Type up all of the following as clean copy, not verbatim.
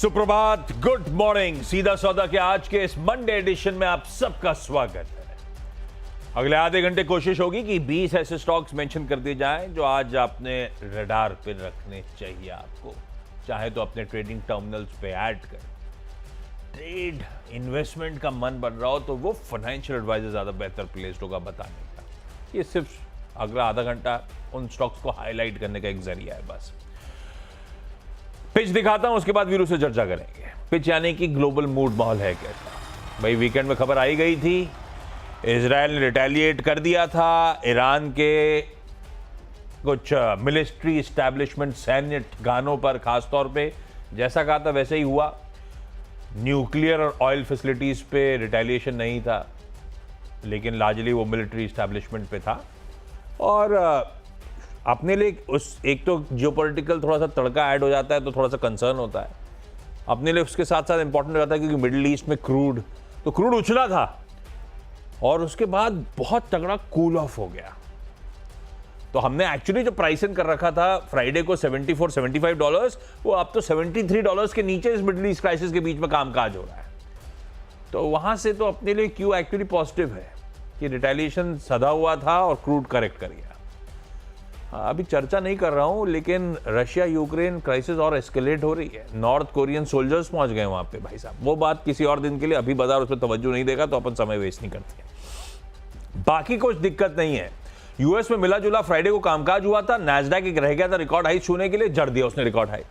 सुप्रभात, good morning. सीधा सौदा के आज के इस मंडे एडिशन में आप सबका स्वागत है। अगले आधे घंटे कोशिश होगी कि 20 ऐसे स्टॉक्स मेंशन कर दिए जाएं जो आज आपने रडार पे रखने चाहिए। आपको चाहे तो अपने ट्रेडिंग टर्मिनल्स पे ऐड करें। ट्रेड इन्वेस्टमेंट का मन बन रहा हो तो वो फाइनेंशियल एडवाइजर ज्यादा बेहतर प्लेस्ड होगा बताने का। ये सिर्फ अगला आधा घंटा उन स्टॉक्स को हाईलाइट करने का एक जरिया है बस। पिच दिखाता हूं, उसके बाद वीरू से चर्चा करेंगे। पिच यानी कि ग्लोबल मूड माहौल है कैसा। भाई वीकेंड में खबर आई गई थी, इजराइल ने रिटेलिएट कर दिया था। ईरान के कुछ मिलिट्री एस्टैब्लिशमेंट सैन्य ठिकानों पर खासतौर पे जैसा कहा था वैसे ही हुआ। न्यूक्लियर और ऑयल फैसिलिटीज पे रिटेलिएशन नहीं था, लेकिन लार्जली वो मिलिट्री एस्टैब्लिशमेंट पे था। और अपने लिए उस एक तो जियोपॉलिटिकल थोड़ा सा तड़का ऐड हो जाता है तो थोड़ा सा कंसर्न होता है अपने लिए। उसके साथ साथ इंपॉर्टेंट हो जाता है क्योंकि मिडिल ईस्ट में क्रूड उछला था और उसके बाद बहुत तगड़ा कूल ऑफ हो गया। तो हमने एक्चुअली जो प्राइसिंग कर रखा था फ्राइडे को $74-75, वो अब तो $73 के नीचे इस मिडिल ईस्ट क्राइसिस के बीच में कामकाज हो रहा है। तो वहां से तो अपने लिए क्यू एक्चुअली पॉजिटिव है कि रिटेलिएशन सदा हुआ था और क्रूड करेक्ट कर गया। अभी चर्चा नहीं कर रहा हूं, लेकिन रशिया यूक्रेन क्राइसिस और एस्केलेट हो रही है। नॉर्थ कोरियन सोल्जर्स पहुंच गए वहां पे भाई साहब। वो बात किसी और दिन के लिए, अभी बाजार उस पर तवज्जो नहीं देगा तो अपन समय वेस्ट नहीं करते। बाकी कुछ दिक्कत नहीं है। यूएस में मिला जुला फ्राइडे को कामकाज हुआ था। नैस्डैक एक रह गया था रिकॉर्ड हाई छूने के लिए, जड़ दिया उसने रिकॉर्ड हाई।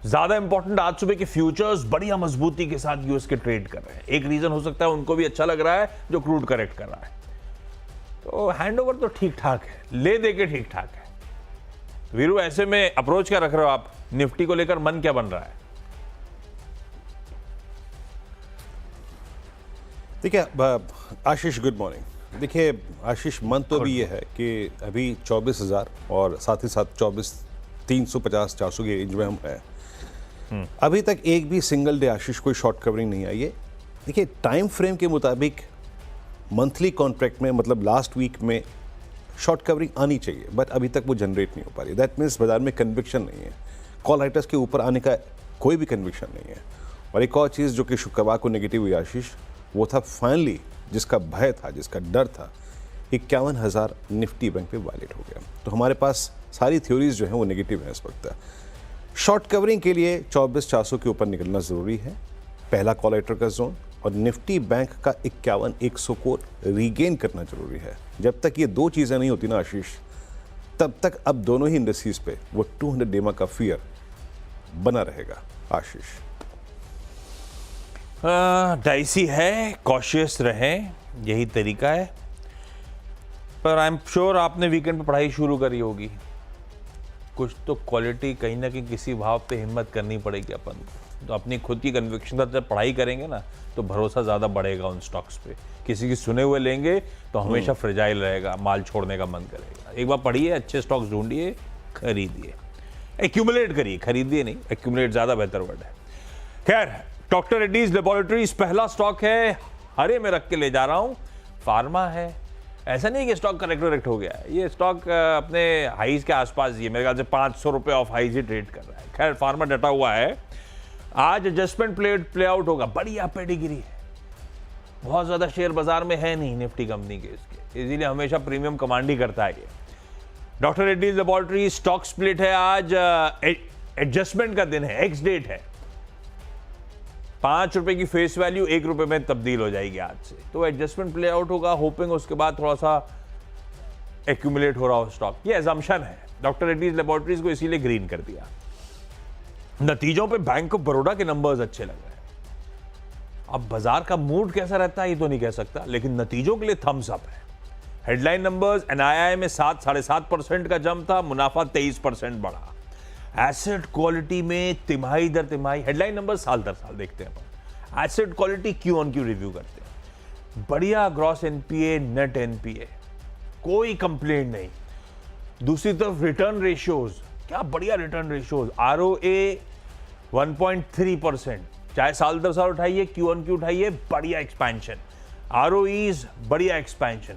ज्यादा इंपॉर्टेंट, आज सुबह के फ्यूचर्स बढ़िया मजबूती के साथ यूएस के ट्रेड कर रहे हैं। एक रीजन हो सकता है उनको भी अच्छा लग रहा है जो क्रूड करेक्ट कर रहा है। तो हैंडओवर तो ठीक ठाक है, ले दे के ठीक ठाक है। वीरू, ऐसे में अप्रोच क्या रख रहे हो आप? निफ्टी को लेकर मन क्या बन रहा है? देखिए आशीष, गुड मॉर्निंग। देखिए आशीष, मन तो अभी ये है कि अभी 24,000 और साथ ही साथ 24,350-400 की रेंज में हम हैं। अभी तक एक भी सिंगल डे आशीष कोई शॉर्ट कवरिंग नहीं आई है। देखिए टाइम फ्रेम के मुताबिक मंथली कॉन्ट्रैक्ट में, मतलब लास्ट वीक में शॉर्ट कवरिंग आनी चाहिए, बट अभी तक वो जनरेट नहीं हो पा रही। दैट मीन्स बाजार में कन्विक्शन नहीं है, कॉल राइटर्स के ऊपर आने का कोई भी कन्विक्शन नहीं है। और एक और चीज़ जो कि शुक्रवार को नेगेटिव हुई आशीष, वो था फाइनली जिसका भय था, जिसका डर था, 51,000 निफ्टी बैंक पे वायलेट हो गया। तो हमारे पास सारी थ्योरीज जो हैं वो नेगेटिव हैं इस वक्त। शॉर्ट कवरिंग के लिए 24,400 के ऊपर निकलना ज़रूरी है, पहला कॉल राइटर का जोन, और निफ्टी बैंक का 51,100 को रीगेन करना जरूरी है। जब तक ये दो चीज़ें नहीं होती ना आशीष, तब तक अब दोनों ही इंडस्ट्रीज पे वो 200 डेमा का फियर बना रहेगा आशीष। डाइसी है, कॉशियस रहें, यही तरीका है। पर आई एम श्योर आपने वीकेंड पे पढ़ाई शुरू करी होगी। कुछ तो क्वालिटी कहीं ना कहीं किसी भाव पे हिम्मत करनी पड़ेगी अपन को। तो अपनी खुद की कन्विक्शन पर जब पढ़ाई करेंगे ना तो भरोसा ज़्यादा बढ़ेगा उन स्टॉक्स पे। किसी की सुने हुए लेंगे तो हमेशा फ्रेजाइल रहेगा, माल छोड़ने का मन करेगा। एक बार पढ़िए, अच्छे स्टॉक्स ढूंढिए, खरीदिए, एक्यूमुलेट करिए, खरीदिए नहीं, एक्यूमुलेट ज़्यादा बेहतर वर्ड है। खैर, डॉक्टर रेड्डीज लेबोरेटरीज पहला स्टॉक है, हरे में रख के ले जा रहा हूँ। फार्मा है, ऐसा नहीं कि स्टॉक करेक्ट हो गया है। ये स्टॉक अपने हाईज के आसपास, ये मेरे ख्याल से ₹500 ऑफ हाईज ही ट्रेड कर रहा है। खैर, फार्मा डटा हुआ है। आज एडजस्टमेंट प्ले आउट होगा, बढ़िया पेडिग्री है, बहुत ज्यादा शेयर बाजार में है नहीं निफ्टी कंपनी के, इसके इसीलिए हमेशा प्रीमियम कमांड ही करता है ये। Doctor Reddy's laboratory stock split है आज, एडजस्टमेंट का दिन है, एक्स डेट है। ₹5 की फेस वैल्यू ₹1 में तब्दील हो जाएगी आज से। तो एडजस्टमेंट प्ले आउट होगा, होपिंग उसके बाद थोड़ा सा एक्यूमुलेट हो रहा हो स्टॉक, ये एजम्पशन है। डॉक्टर रेड्डीज लेबोरेटरीज को इसीलिए ग्रीन कर दिया। नतीजों पे बैंक ऑफ बड़ौदा के नंबर्स अच्छे लग रहे हैं। अब बाजार का मूड कैसा रहता है ये तो नहीं कह सकता, लेकिन नतीजों के लिए थम्स अप है। हेडलाइन नंबर्स, एनआईआई में 7-7.5% का जंप था, मुनाफा 23% बढ़ा। एसेट क्वालिटी में तिमाही दर तिमाही, हेडलाइन नंबर साल दर साल देखते हैं अपन, asset quality Q on Q review करते हैं। बढ़िया ग्रॉस एनपीए, नेट एनपीए, कोई कंप्लेंट नहीं। दूसरी तरफ रिटर्न रेशियोज, क्या बढ़िया रिटर्न रेशियोज। आरओए 1.3%, चाहे साल दर साल उठाइए, क्यू ऑन क्यू उठाइए, बढ़िया एक्सपेंशन। आरओईज बढ़िया एक्सपेंशन।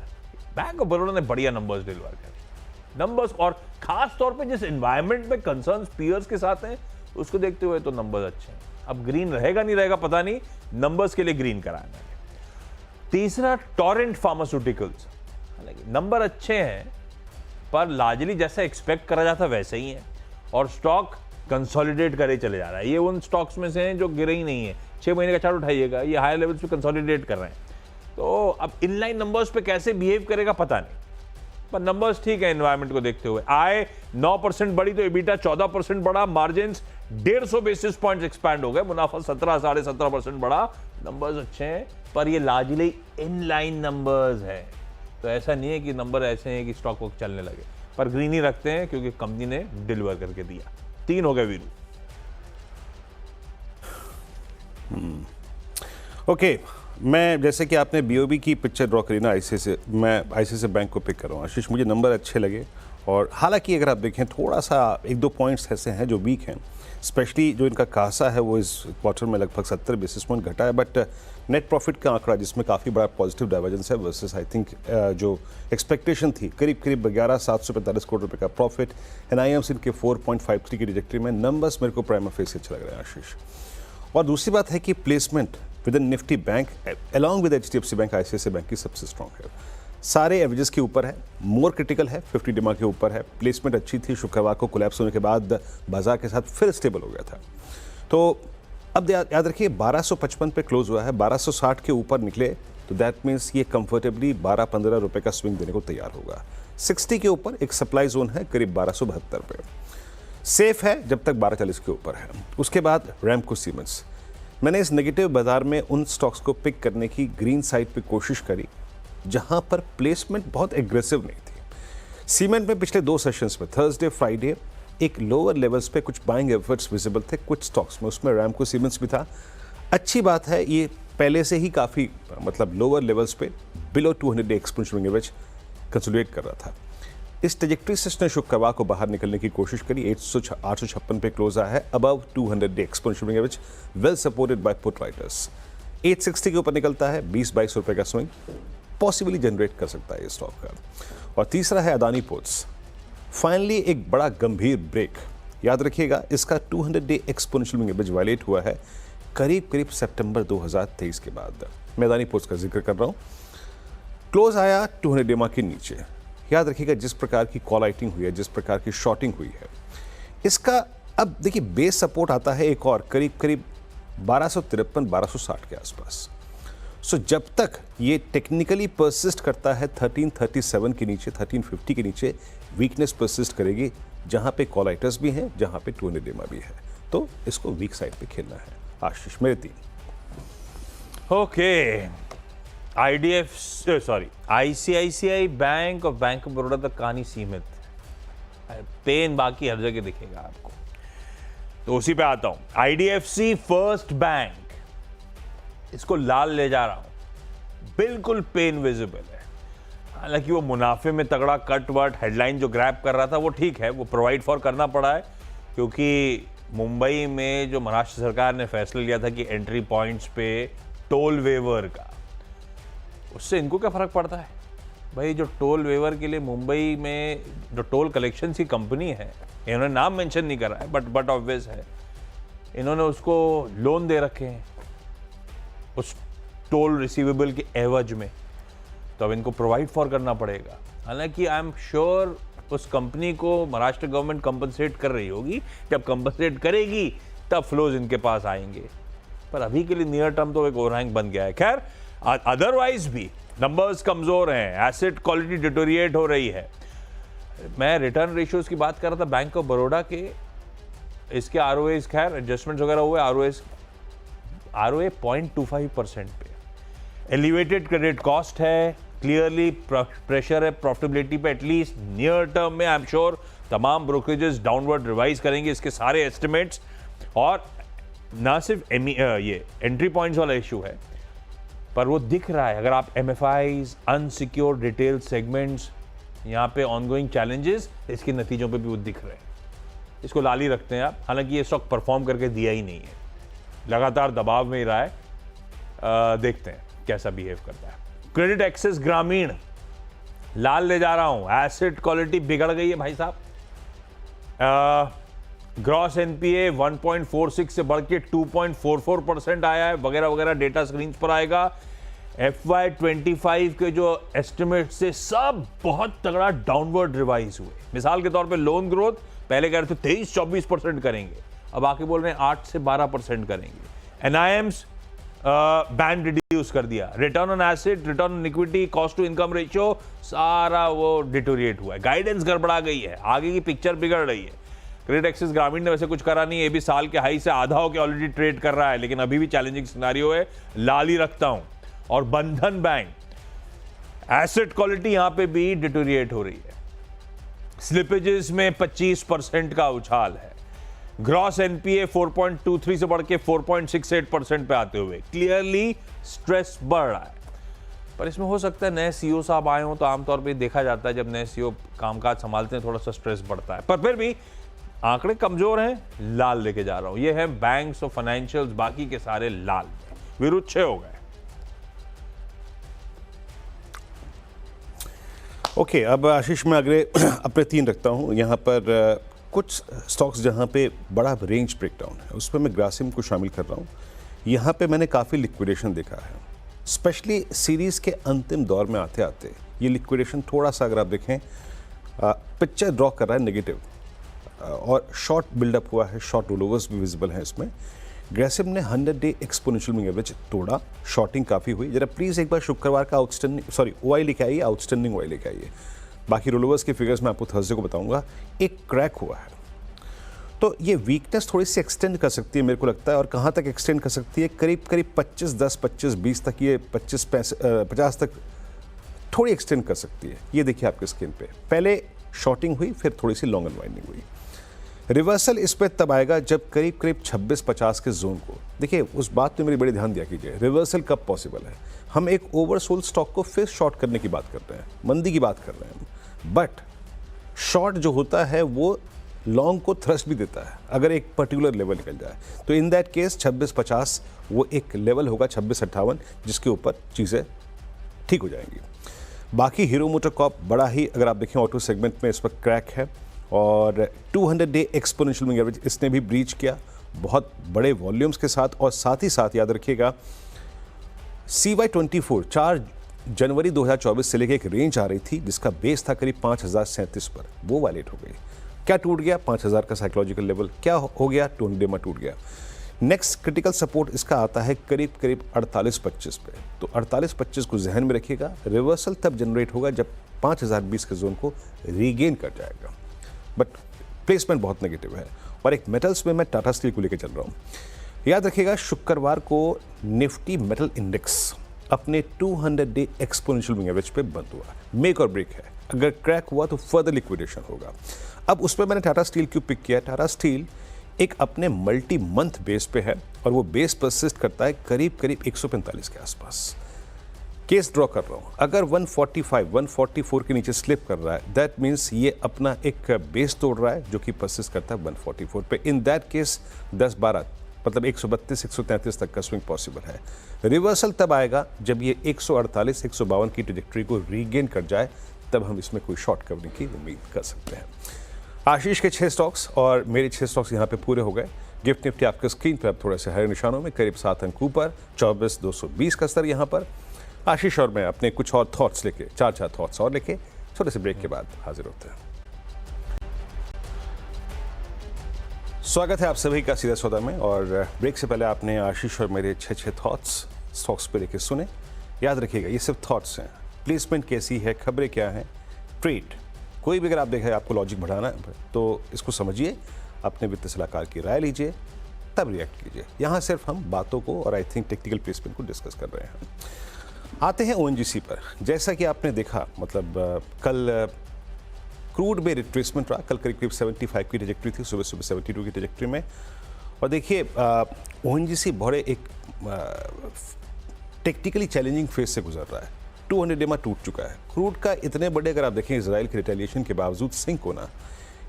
बैंक ऑफ बड़ौदा ने बढ़िया नंबर्स डिलीवर करे, नंबर्स, और खास तौर पे जिस एनवायरनमेंट में कंसर्न्स पीयर्स के साथ हैं उसको देखते हुए तो नंबर्स अच्छे हैं। अब ग्रीन रहेगा नहीं रहेगा पता नहीं, नंबर्स के लिए ग्रीन कराना है। तीसरा टोरेंट फार्मास्यूटिकल्स, हालांकि नंबर अच्छे हैं पर लार्जली जैसा एक्सपेक्ट करा जाता वैसे ही है और स्टॉक कंसोलिडेट करे चले जा रहा है। ये उन स्टॉक्स में से हैं जो गिरे ही नहीं है, 6 महीने का चार्ट उठाइएगा, ये हायर लेवल्स पे कंसोलिडेट कर रहे हैं। तो अब इनलाइन नंबर्स पे कैसे बिहेव करेगा पता नहीं, पर नंबर्स ठीक है एनवायरनमेंट को देखते हुए। आय 9% बढ़ी तो एबिटा 14% बढ़ा, मार्जिन 150 बेसिस पॉइंट्स एक्सपैंड हो गए, मुनाफा 17-17.5% बढ़ा। नंबर्स अच्छे हैं पर ये लार्जली इनलाइन नंबर्स है, तो ऐसा नहीं है कि नंबर ऐसे हैं कि स्टॉक वो चलने लगे, पर ग्रीन ही रखते हैं क्योंकि कंपनी ने डिलीवर करके दिया। 3 हो गए वीरू। ओके, मैं जैसे कि आपने बीओबी की पिक्चर ड्रॉ करी ना आईसीआईसीआई, मैं आईसीआईसीआई बैंक को पिक कर रहा हूँ आशीष। मुझे नंबर अच्छे लगे और हालांकि अगर आप देखें थोड़ा सा 1-2 पॉइंट्स ऐसे हैं जो वीक हैं, स्पेशली जो इनका कासा है वो इस क्वार्टर में लगभग 70 बेसिस पॉइंट घटा है, बट नेट प्रॉफिट का आंकड़ा जिसमें काफ़ी बड़ा पॉजिटिव डाइवर्जेंस है वर्सेस आई थिंक जो एक्सपेक्टेशन थी, करीब 11,745 करोड़ रुपए का प्रॉफिट, एनआईएम्स इनके 4.53 की डिजिटरी में। नंबर्स मेरे को प्राइमा फेस अच्छे लग रहे हैं आशीष। और दूसरी बात है कि placement with in Nifty bank along with HDFC bank, ICICI bank की सबसे स्ट्रॉन्ग है, सारे एवरेजेस के ऊपर है, मोर क्रिटिकल है, 50 डिमा के ऊपर है। प्लेसमेंट अच्छी थी, शुक्रवार को कोलैप्स होने के बाद बाजार के साथ फिर स्टेबल हो गया था। तो अब याद रखिए 1255 पे क्लोज हुआ है, 1260 के ऊपर निकले तो दैट मीन्स ये कंफर्टेबली 12-15 रुपए का स्विंग देने को तैयार होगा। 60 के ऊपर एक सप्लाई जोन है करीब 1272 पे, सेफ है जब तक 1240 के ऊपर है। उसके बाद रैमको सीमेंट्स, मैंने इस नेगेटिव बाजार में उन स्टॉक्स को पिक करने की ग्रीन साइड पे कोशिश करी जहां पर प्लेसमेंट बहुत एग्रेसिव नहीं थी। सीमेंट में पिछले 2 सेशंस में थर्सडे फ्राइडे एक लोअर लेवल्स पे कुछ बाइंग एफर्ट्स विजिबल थे कुछ स्टॉक्स में, उसमें रैमको सीमेंट्स भी था। अच्छी बात है, ये पहले से ही काफ़ी मतलब लोअर लेवल्स पे below 200 day exponential average consolidate कर रहा था। इस ट्रैजेक्टरी से इसने शुक्रवार को बाहर निकलने की कोशिश करी, 856 पे क्लोज आया है, above 200 day exponential average, well supported buy put writers. 860 के ऊपर निकलता है, 20-22 रुपए का स्विंग पॉसिबली जनरेट कर सकता है ये स्टॉक का। और तीसरा है अदानी पोर्ट्स, फाइनली एक बड़ा गंभीर ब्रेक। याद रखिएगा इसका 200 डे एक्सपोनेंशियल एवरेज वायलेट हुआ है करीब सितंबर 2023 के बाद। मैं अदानी पोर्ट्स का जिक्र कर रहा हूँ, क्लोज आया 200 डेमा के नीचे। याद रखिएगा जिस प्रकार की कॉल राइटिंग हुई है, जिस प्रकार की शॉर्टिंग हुई है, इसका अब देखिए बेस सपोर्ट आता है एक और करीब 1253-1260 के आसपास। सो जब तक ये टेक्निकली परसिस्ट करता है 1337 के नीचे, 1350 के नीचे वीकनेस परसिस्ट करेगी, जहां पे कॉल राइटर्स भी हैं, जहां पे 200 डेमा भी है, तो इसको वीक साइड पे खेलना है। आशीष मेरे 3। ओके, आईसीआईसीआई बैंक और बैंक ऑफ बड़ौदा तक कहानी सीमित है, पेन बाकी हर जगह दिखेगा आपको, तो उसी पे आता हूं। आईडीएफसी फर्स्ट बैंक, इसको लाल ले जा रहा हूं, बिल्कुल पेन विजिबल है। हालांकि वो मुनाफे में तगड़ा कट वट हेडलाइन जो ग्रैब कर रहा था वो ठीक है, वो प्रोवाइड फॉर करना पड़ा है क्योंकि मुंबई में जो महाराष्ट्र सरकार ने फैसला लिया था कि एंट्री पॉइंट्स पे टोल वेवर का, उससे इनको क्या फर्क पड़ता है भाई। जो टोल वेवर के लिए मुंबई में जो टोल कलेक्शन की कंपनी है, इन्होंने नाम मेंशन नहीं करा है बट ऑब्वियस है, इन्होंने उसको लोन दे रखे हैं उस टोल रिसीवेबल के एवज में, तो अब इनको प्रोवाइड फॉर करना पड़ेगा। हालांकि आई एम श्योर उस कंपनी को महाराष्ट्र गवर्नमेंट कंपनसेट कर रही होगी, जब कंपनसेट करेगी तब फ्लोज इनके पास आएंगे, पर अभी के लिए नियर टर्म तो एक ओवरहैंग बन गया है। खैर अदरवाइज भी नंबर्स कमजोर हैं, एसेट क्वालिटी डिटोरिएट हो रही है। मैं रिटर्न रेशियोज की बात कर रहा था बैंक ऑफ बड़ौदा के, इसके आरओएस खैर एडजस्टमेंट्स वगैरह हुए, आरओए 0.25% पे। एलिवेटेड क्रेडिट कॉस्ट है, क्लियरली प्रेशर है प्रॉफिटेबिलिटी पे, एटलीस्ट नियर टर्म में आई एम श्योर तमाम ब्रोकरेजेस डाउनवर्ड रिवाइज करेंगे इसके सारे एस्टिमेट्स। और ना सिर्फ ये एंट्री पॉइंट्स वाला इशू है, पर वो दिख रहा है अगर आप एमएफआईज, अनसिक्योर्ड रिटेल सेगमेंट्स, यहाँ पे ऑनगोइंग चैलेंजेस इसके नतीजों पे भी वो दिख रहे हैं। इसको लाल ही रखते हैं आप। हालांकि ये स्टॉक परफॉर्म करके दिया ही नहीं है, लगातार दबाव में ही रहा है, देखते हैं कैसा बिहेव करता है। क्रेडिट एक्सेस ग्रामीण लाल ले जा रहा हूं, एसेट क्वालिटी बिगड़ गई है भाई साहब। ग्रॉस एनपीए 1.46 से बढ़ के 2.44% आया है, वगैरह वगैरह डेटा स्क्रीन पर आएगा। FY25 के जो एस्टिमेट से सब बहुत तगड़ा डाउनवर्ड रिवाइज हुए। मिसाल के तौर पे लोन ग्रोथ पहले कह रहे थे 23-24% करेंगे, अब आके बोल रहे हैं 8 से 12% करेंगे। एनआईएम्स बैंड रिड्यूस कर दिया। Return on asset, return on equity, cost to income ratio सारा वो डिटोरिएट हुआ है। गाइडेंस गड़बड़ा गई है, आगे की पिक्चर बिगड़ रही है। क्रेडिट एक्सिस ग्रामीण ने वैसे कुछ करा नहीं, ये भी साल के हाई से आधा होकर ऑलरेडी ट्रेड कर रहा है, लेकिन अभी भी चैलेंजिंग सिनेरियो है, लाल ही रखता हूं। और बंधन बैंक एसेट क्वालिटी यहां पे भी डिटोरिएट हो रही है, स्लिपेजेस में 25% का उछाल है। ग्रॉस एनपीए 4.23 से बढ़ के 4.68% पे आते हुए क्लियरली स्ट्रेस बढ़ रहा है। पर इसमें हो सकता है नए सीईओ साहब आए हों, तो आमतौर पे देखा जाता है जब नए सीईओ कामकाज संभालते हैं थोड़ा सा स्ट्रेस बढ़ता है, पर फिर भी आंकड़े कमजोर हैं, लाल लेके जा रहा हूं। ये है बैंक्स और फाइनेंशियल्स, बाकी के सारे लाल, विरुद्ध हो गए। ओके, अब आशीष मैं अगले अपने 3 रखता हूँ। यहाँ पर कुछ स्टॉक्स जहाँ पे बड़ा रेंज ब्रेकडाउन है, उसमें मैं ग्रासिम को शामिल कर रहा हूँ। यहाँ पे मैंने काफ़ी लिक्विडेशन देखा है, स्पेशली सीरीज़ के अंतिम दौर में आते आते ये लिक्विडेशन थोड़ा सा, अगर आप देखें, पिक्चर ड्रॉ कर रहा है नेगेटिव, और शॉर्ट बिल्डअप हुआ है, शॉर्ट रोलोवर्स भी विजिबल हैं इसमें। ग्रेसिम ने 100-डे एक्सपोनेंशियल मूविंग एवरेज तोड़ा, शॉर्टिंग काफ़ी हुई। जरा प्लीज़ एक बार शुक्रवार का ओआई लेके आइए, आउटस्टैंडिंग ओआई लेके आइए। बाकी रोलोवर्स के फिगर्स मैं आपको थर्सडे को बताऊंगा। एक क्रैक हुआ है, तो ये वीकनेस थोड़ी सी एक्सटेंड कर सकती है मेरे को लगता है। और कहाँ तक एक्सटेंड कर सकती है? करीब 25-10, 25-20 तक, ये 25-50 तक थोड़ी एक्सटेंड कर सकती है। ये देखिए आपके स्क्रीन पे, पहले शॉर्टिंग हुई, फिर थोड़ी सी लॉन्ग अनवाइंडिंग हुई। रिवर्सल इस पर तब आएगा जब करीब 26-50 के जोन को देखिए। उस बात पे मेरी बड़ी ध्यान दिया कीजिए, रिवर्सल कब पॉसिबल है। हम एक ओवरसोल्ड स्टॉक को फिर शॉर्ट करने की बात कर रहे हैं, मंदी की बात कर रहे हैं, बट शॉर्ट जो होता है वो लॉन्ग को थ्रस्ट भी देता है अगर एक पर्टिकुलर लेवल निकल जाए। तो इन दैट केस 26-50 वो एक लेवल होगा, 26-58, जिसके ऊपर चीज़ें ठीक हो जाएंगी। बाकी हीरो मोटोकॉर्प बड़ा ही, अगर आप देखें ऑटो सेगमेंट में इस वक्त क्रैक है, और 200-डे एक्सपोनेंशियल मूविंग एवरेज इसने भी ब्रीच किया बहुत बड़े वॉल्यूम्स के साथ। और साथ ही साथ याद रखिएगा CY24 4 जनवरी 2024 से लेकर एक रेंज आ रही थी जिसका बेस था करीब 5037 पर, वो वायलेट हो गई। क्या टूट गया? 5000 का साइकोलॉजिकल लेवल। क्या हो गया? 200 डे में टूट गया। नेक्स्ट क्रिटिकल सपोर्ट इसका आता है करीब 48-25 पे। तो 48-25 को जहन में रखिएगा। रिवर्सल तब जनरेट होगा जब 5020 के जोन को रीगेन कर जाएगा, बट प्लेसमेंट बहुत नेगेटिव है। और एक मेटल्स में मैं टाटा स्टील को लेकर चल रहा हूँ। याद रखिएगा शुक्रवार को निफ्टी मेटल इंडेक्स अपने 200-डे एक्सपोनेंशियल मूविंग एवरेज पे बंद हुआ। मेक और ब्रेक है, अगर क्रैक हुआ तो फर्दर लिक्विडेशन होगा। अब उस पर मैंने टाटा स्टील क्यों पिक किया? टाटा स्टील एक अपने मल्टी मंथ बेस पे है और वो बेस परसिस्ट करता है करीब 145 के आसपास। केस ड्रॉ कर रहा हूँ, अगर 145, 144 के नीचे स्लिप कर रहा है, दैट मीन्स ये अपना एक बेस तोड़ रहा है जो कि परसिस्ट करता है 144 पे। इन दैट केस 10-12 मतलब 132, 133 तक का स्विंग पॉसिबल है। रिवर्सल तब आएगा जब ये 148, 152 की ट्रैजेक्टरी को रीगेन कर जाए, तब हम इसमें कोई शॉर्ट कवरिंग की उम्मीद कर सकते हैं। आशीष के 6 स्टॉक्स और मेरे 6 स्टॉक्स यहाँ पे पूरे हो गए। गिफ्ट निफ्टी आपके स्क्रीन पर अब थोड़े से हरे निशानों में करीब 7 अंक ऊपर, 24,220 का स्तर यहाँ पर। आशीष और मैं अपने कुछ और थॉट्स लेके, 4 थॉट्स और लेके छोटे से ब्रेक के बाद हाजिर होते हैं। स्वागत है आप सभी का सीधा सौदा में। और ब्रेक से पहले आपने आशीष और मेरे 6 थॉट्स स्टॉक्स पे लेके सुने। याद रखिएगा ये सिर्फ थॉट्स हैं, प्लेसमेंट कैसी है, खबरें क्या हैं, ट्रेड कोई भी अगर आप देखें आपको लॉजिक बढ़ाना है तो इसको समझिए, अपने वित्त सलाहकार की राय लीजिए, तब रिएक्ट कीजिए। यहाँ सिर्फ हम बातों को और आई थिंक टेक्निकल प्लेसमेंट को डिस्कस कर रहे हैं। आते हैं ONGC पर। जैसा कि आपने देखा, मतलब कल क्रूड में रिट्रेसमेंट रहा, कल करीब 75 की ट्रैजेक्टरी थी, सुबह 72 की ट्रैजेक्टरी में। और देखिए ONGC बड़े एक टेक्निकली चैलेंजिंग फेज से गुजर रहा है। 200 डे में टूट चुका है क्रूड का। इतने बड़े अगर आप देखें इजराइल के रिटेलिएशन के बावजूद सिंक होना,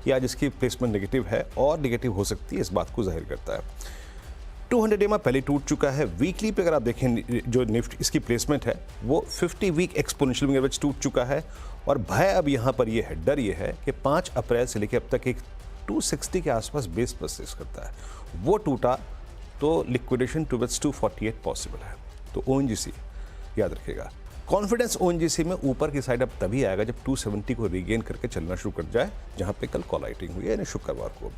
या आज इसकी प्लेसमेंट नेगेटिव है और नेगेटिव हो सकती है, इस बात को जाहिर करता है। 200 डे में पहले टूट चुका है। वीकली पे अगर आप देखें जो निफ्टी इसकी प्लेसमेंट है वो 50 वीक एक्सपोनेंशियल मूविंग एवरेज टूट चुका है। और भय अब यहाँ पर ये है, डर ये है कि 5 अप्रैल से लेकर अब तक एक 260 के आसपास बेस परचेस करता है, वो टूटा तो लिक्विडेशन टुवर्ड्स 248 पॉसिबल है। तो ओएनजीसी याद रखिएगा, कॉन्फिडेंस ओएनजीसी में ऊपर की साइड अब तभी आएगा जब 270 को रीगेन करके चलना शुरू कर जाए, जहां पे कल कॉल राइटिंग हुई है यानी शुक्रवार को।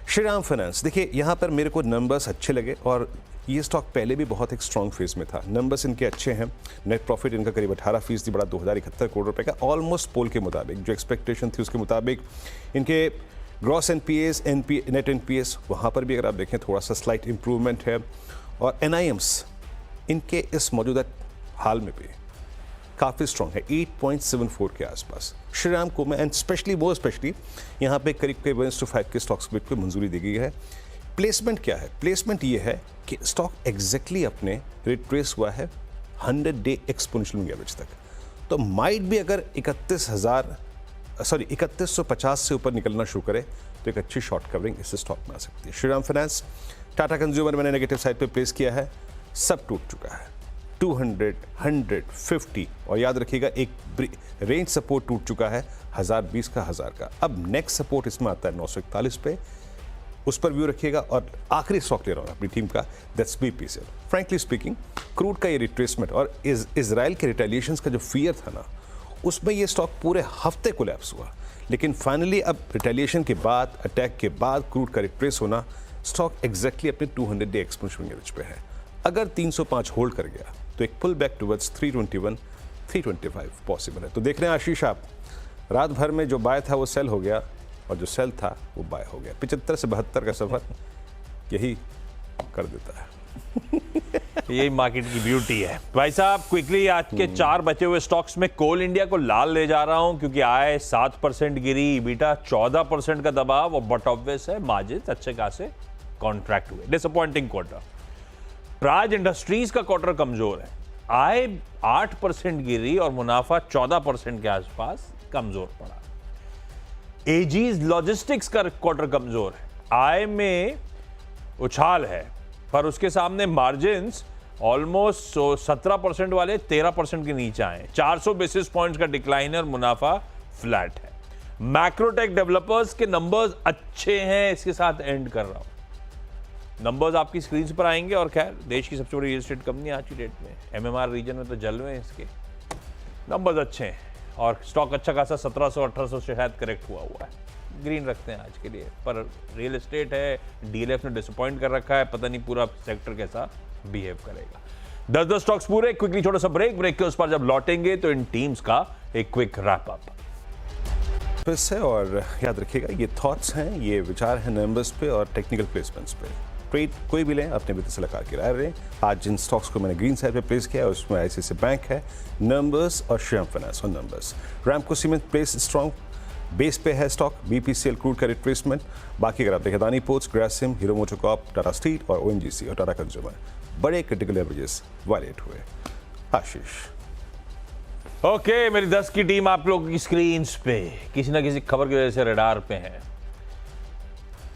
श्रीराम फाइनेंस, देखिए यहाँ पर मेरे को नंबर्स अच्छे लगे और ये स्टॉक पहले भी बहुत एक स्ट्रॉन्ग फेज में था। नंबर्स इनके अच्छे हैं, नेट प्रॉफिट इनका करीब 18% बढ़ा 2071 करोड़ रुपए का, ऑलमोस्ट पोल के मुताबिक, जो एक्सपेक्टेशन थी उसके मुताबिक। इनके ग्रॉस एनपीएस, नेट एनपीएस, वहाँ पर भी अगर आप देखें थोड़ा सा स्लाइट इंप्रूवमेंट है। और एनआईएम्स इनके इस मौजूदा हाल में भी काफ़ी स्ट्रॉन्ग है, 8.74 के आसपास। श्रीराम को मैं एंड स्पेशली यहाँ पे करीब 1:5 के स्टॉक्स स्प्लिट को मंजूरी दी गई है। प्लेसमेंट क्या है? प्लेसमेंट ये है कि स्टॉक एग्जैक्टली अपने रिट्रेस हुआ है 100 डे एक्सपोनेंशियल मूविंग एवरेज तक। तो माइट भी अगर 3150 से ऊपर निकलना शुरू करे तो एक अच्छी शॉर्ट कवरिंग इस स्टॉक में आ सकती है। श्रीराम फाइनेंस, टाटा कंज्यूमर मैंने नेगेटिव साइड पे प्लेस किया है, सब टूट चुका है, 200, 150, और याद रखिएगा एक रेंज सपोर्ट टूट चुका है 1020 का, 1000 का। अब नेक्स्ट सपोर्ट इसमें आता है 941 पे, उस पर व्यू रखिएगा। और आखिरी स्टॉक ले रहा हूँ अपनी टीम का, that's BPCL. Frankly speaking, crude का ये रिट्रेसमेंट और इजराइल के रिटेलिएशंस का जो फियर था ना, उसमें ये स्टॉक पूरे हफ्ते कोलैप्स हुआ, लेकिन फाइनली अब रिटेलिएशन के बाद, अटैक के बाद क्रूड का रिट्रेस होना, स्टॉक एग्जैक्टली अपने 200 डे एक्सपोनेंशियल एवरेज पे है। अगर 305 होल्ड कर गया तो एक पुल बैक टुवर्ड्स 321, 325 पॉसिबल है। तो देख रहे हैं आशीष आप, रात भर में जो बाय था वो सेल हो गया और जो सेल था वो बाय हो गया। 75 से 72 का सफर यही कर देता है। यही मार्केट की ब्यूटी है। भाई साहब क्विकली, आज के 4 बचे हुए स्टॉक्स में कोल इंडिया को लाल ले जा रहा हूं क्योंकि आय 7% गिरी, बीटा 14% का दबाव, और बट ऑब्वियस है मार्जिन अच्छे खासे कॉन्ट्रैक्ट हुए। Disappointing quarter. प्राज इंडस्ट्रीज का क्वार्टर कमजोर है, आय 8% गिरी और मुनाफा 14% के आसपास कमजोर पड़ा। एजीज लॉजिस्टिक्स का क्वार्टर कमजोर है, आय में उछाल है पर उसके सामने मार्जिन्स ऑलमोस्ट 17% वाले 13% के नीचे आए, 400 बेसिस पॉइंट्स का डिक्लाइन है और मुनाफा फ्लैट है। मैक्रोटेक डेवलपर्स के नंबर्स अच्छे हैं, इसके साथ एंड कर रहा हूं। नंबर्स आपकी स्क्रीन पर आएंगे। और खैर, देश की सबसे बड़ी रियल एस्टेट कंपनी आज की डेट में, एमएमआर रीजन में तो जलवे हैं इसके, नंबर्स अच्छे हैं और स्टॉक अच्छा खासा 1700-1800 से शायद करेक्ट हुआ है। ग्रीन रखते हैं आज के लिए, पर रियल एस्टेट है, डीएलएफ ने डिसअपॉइंट कर रखा है, पता नहीं पूरा सेक्टर कैसा बिहेव करेगा। 10 स्टॉक्स पूरे। क्विकली छोटा सा ब्रेक के उस पर जब लौटेंगे तो इन टीम्स का एक क्विक रैप अप फिर से। और याद रखिएगा, ये थॉट्स हैं, ये विचार हैं नंबर्स पे और टेक्निकल प्लेसमेंट्स पे। ट्रेड कोई भी लें, अपने वित्त सलाहकार की राय रहे। आज जिन स्टॉक्स को मैंने ग्रीन साइड पे प्लेस किया है उसमें आईसीआईसीआई बैंक है, नंबर्स, और श्रीराम फाइनेंस और numbers. Ramco cement place strong, base पे है स्टॉक, बीपीसीएल क्रूड का रिट्रेसमेंट। बाकी अगर आप देखें, Adani ports, Grasim, hero MotoCorp, Tata steel और ओएनजीसी और टाटा कंज्यूमर बड़े क्रिटिकल एवरेजेस वायलेट हुए। आशीष। ओके, मेरी 10 की टीम आप लोगों की स्क्रीन पे किसी ना किसी खबर की वजह से रडार पे है।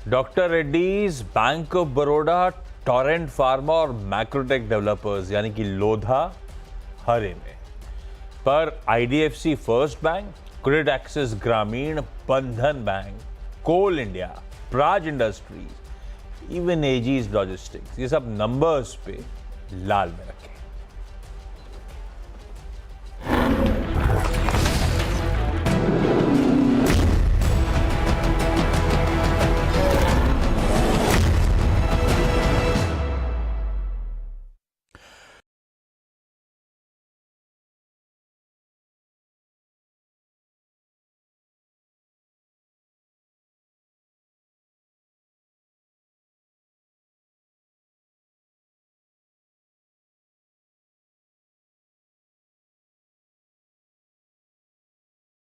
Doctor Reddy's, Bank of Baroda, Torrent Pharma और मैक्रोटेक डेवलपर्स यानी कि लोधा हरे में, पर IDFC First Bank, Credit Access Grameen, Bandhan Bank, Coal India, Praj Industries, even Aegis Logistics, ये सब नंबर्स पे लाल में रखे।